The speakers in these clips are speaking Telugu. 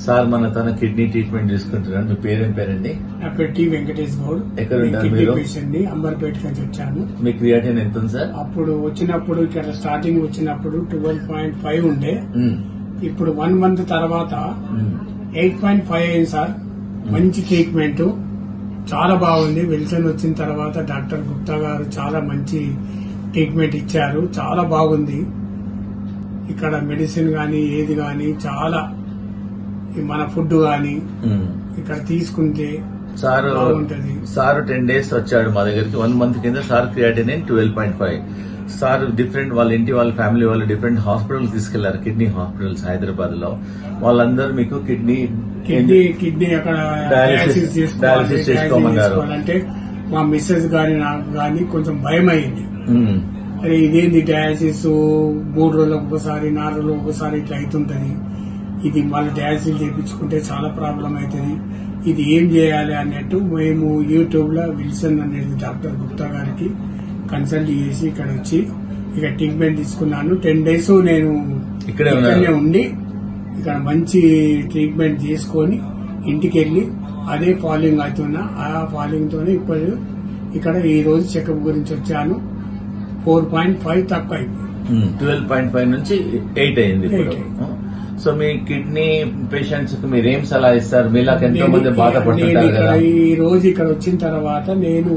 సార్ మన తన కిడ్నీ ట్రీట్మెంట్ తీసుకుంటున్నాను. మీ పేరేం పేరండి? నా పేరు టి వెంకటేష్ గౌడ్. ఎక్కడ ఉంటారు మీరు? అంబర్పేట నుంచి వచ్చాను. మీ క్రియాటిన్ ఎంత ఉంది సార్? అప్పుడు వచ్చినప్పుడు ఇక్కడ స్టార్టింగ్ వచ్చినప్పుడు 12.5 ఉండే. ఇప్పుడు 1 మంత్ తర్వాత 8.5 అయింది సార్. మంచి ట్రీట్మెంట్, చాలా బాగుంది. విల్సన్ వచ్చిన తర్వాత డాక్టర్ గుప్తా గారు చాలా మంచి ట్రీట్మెంట్ ఇచ్చారు. చాలా బాగుంది. ఇక్కడ మెడిసిన్ గాని ఏది గాని చాలా, మన ఫుడ్ గాని ఇక్కడ తీసుకుంటే బాగుంటది. సార్ 10 days వచ్చాడు మా దగ్గరికి. 1 month కింద సార్ క్రియాటిన్ 12.5. సార్ డిఫరెంట్ వాళ్ళ ఇంటి వాళ్ళ ఫ్యామిలీ వాళ్ళు డిఫరెంట్ హాస్పిటల్ తీసుకెళ్లారు, కిడ్నీ హాస్పిటల్స్ హైదరాబాద్ లో. వాళ్ళందరూ మీకు కిడ్నీ అక్కడ డయాలసిస్ చేసుకోమన్నారు. అంటే మా మిస్సెస్ గాని నాకు గాని కొంచెం భయం అయింది. అరే ఇదేంది డయాలసిస్ 3 రోజులకు ఒకసారి 4 రోజులకు ఒకసారి ఇట్లా అవుతుంటది, ఇది మళ్ళీ డయాలసిస్ చేయించుకుంటే చాలా ప్రాబ్లం అవుతుంది, ఇది ఏం చేయాలి అన్నట్టు మేము యూట్యూబ్ లో విల్సన్ అనేది డాక్టర్ గుప్తా గారికి కన్సల్ట్ చేసి ఇక్కడ వచ్చి ఇక ట్రీట్మెంట్ తీసుకున్నాను. 10 days నేను ఇక్కడనే ఉండి ఇక్కడ మంచి ట్రీట్మెంట్ తీసుకొని ఇంటికి వెళ్లి అదే ఫాలోయింగ్ అవుతున్నా. ఆ ఫాలోయింగ్ తోనే ఇప్పుడు ఇక్కడ ఈ రోజు చెకప్ గురించి వచ్చాను. 4.5 తక్కువ అయింది. 12.5 నుంచి 8 అయింది ఇప్పుడు. సో మీ కిడ్నీ పేషెంట్స్ కి మీరు ఏం సలహా ఇస్తారు? మీలాగా ఎంతో మంది బాధపడుతుంటారు కదా. ఈ రోజు ఇక్కడ వచ్చిన తర్వాత నేను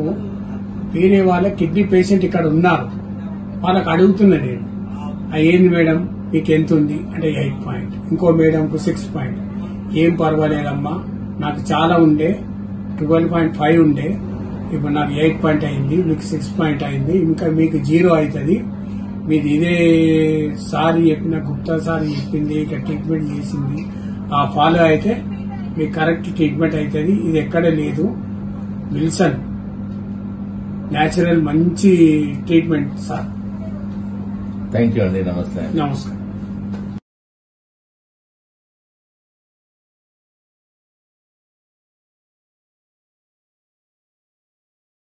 వేరే వాళ్ళ కిడ్నీ పేషెంట్ ఇక్కడ ఉన్నారు, వాళ్ళకి అడుగుతున్నా నేను, ఏంది మేడం మీకు ఎంత ఉంది అంటే 8 పాయింట్, ఇంకో మేడంకు 6 పాయింట్. ఏం పర్వాలేదమ్మా, నాకు చాలా ఉండే 12.5 ఉండే, ఇప్పుడు నాకు 8 పాయింట్ అయింది, మీకు 6 పాయింట్ అయింది, ఇంకా మీకు 0 అవుతుంది. మీరు ఇదే సార్ చెప్పిన గుప్తా సార్ చెప్పింది ఇక ట్రీట్మెంట్ చేసింది ఆ ఫాలో అయితే మీకు కరెక్ట్ ట్రీట్మెంట్ అవుతుంది. ఇది ఎక్కడ లేదు. విల్సన్ న్యాచురల్ మంచి ట్రీట్మెంట్ సార్. థ్యాంక్ యూ అండి. నమస్తే. నమస్కారం.